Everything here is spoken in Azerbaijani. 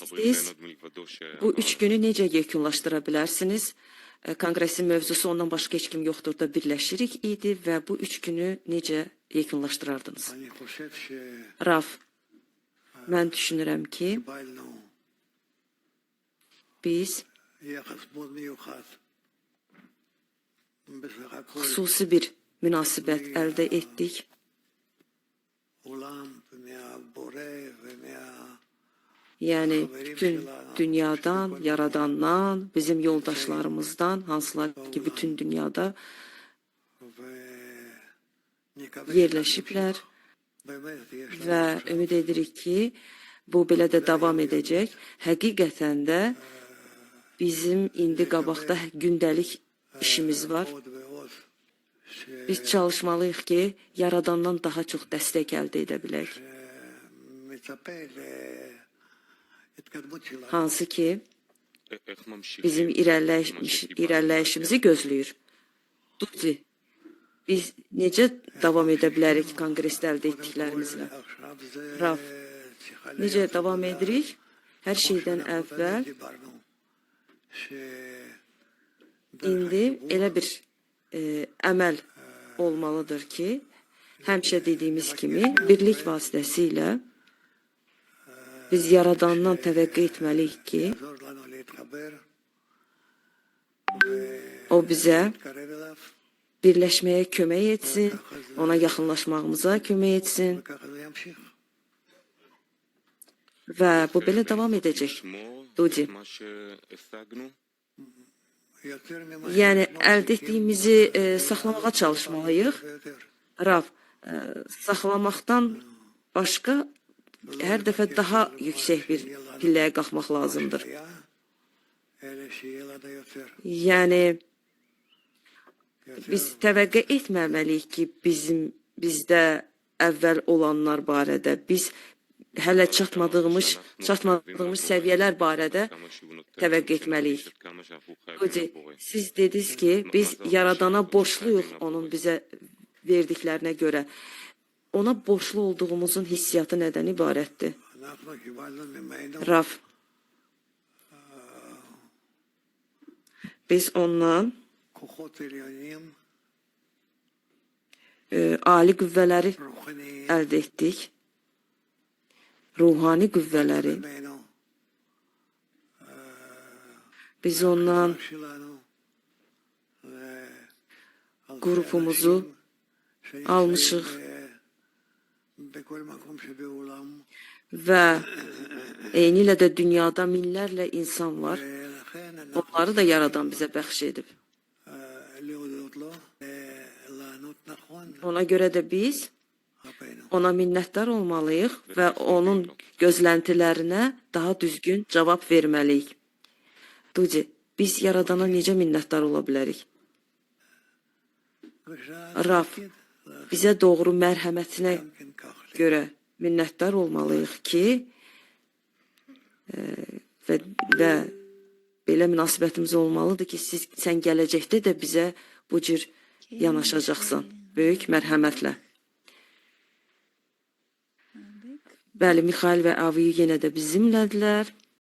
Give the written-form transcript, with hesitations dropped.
Siz bu 3 günü necə yekunlaşdıra bilərsiniz? Konqresin mövzusu ondan başqa heç kim yoxdur da birləşirik idi və bu 3 günü necə yekunlaşdırardınız? Raf, mən düşünürəm ki, biz xüsusi bir münasibət əldə etdik. Yəni, bütün dünyadan, yaradandan, bizim yoldaşlarımızdan, hansılar ki, bütün dünyada yerləşiblər və ümid edirik ki, bu belə də davam edəcək. Həqiqətən də bizim indi qabaqda gündəlik işimiz var. Biz çalışmalıyıq ki, yaradandan daha çox dəstək əldə edə bilək. Hansı ki, bizim irəliləyişimizi gözləyir. Duzi, biz necə davam edə bilərik konqresdə əldə etdiklərimizlə? Raf, necə davam edirik? Hər şeydən əvvəl indi elə bir əməl olmalıdır ki, həmişə dediyimiz kimi, birlik vasitəsilə biz yaradandan təvəqqə etməliyik ki, o bizə birləşməyə kömək etsin, ona yaxınlaşmağımıza kömək etsin və bu belə davam edəcək. Dudi. Yəni, əldə etdiyimizi saxlamağa çalışmalıyıq. Raf, saxlamaqdan başqa hər dəfə daha yüksək bir pilləyə qalxmaq lazımdır. Yəni, biz təvəqqə etməməliyik ki, bizdə əvvəl olanlar barədə, biz hələ çatmadığımız səviyyələr barədə təvəqqə etməliyik. Siz dediniz ki, biz yaradana borçluyuq onun bizə verdiklərinə görə. Ona borçlu olduğumuzun hissiyatı nədən ibarətdir? Raf, biz ondan ali qüvvələri əldə etdik. Ruhani qüvvələri. Biz ondan qrupumuzu almışıq və eyni ilə də dünyada minlərlə insan var. Onları da yaradan bizə bəxş edib. Ona görə də biz ona minnətdar olmalıyıq və onun gözləntilərinə daha düzgün cavab verməliyik. Dudi, biz yaradana necə minnətdar ola bilərik? Raf, bizə doğru mərhəmətinə görə minnətdar olmalıyıq ki, və belə münasibətimiz olmalıdır ki, sən gələcəkdə də bizə bu cür yanaşacaqsan, böyük mərhəmətlə. Bəli, Mixail və Aviyu yenə də bizimlədilər.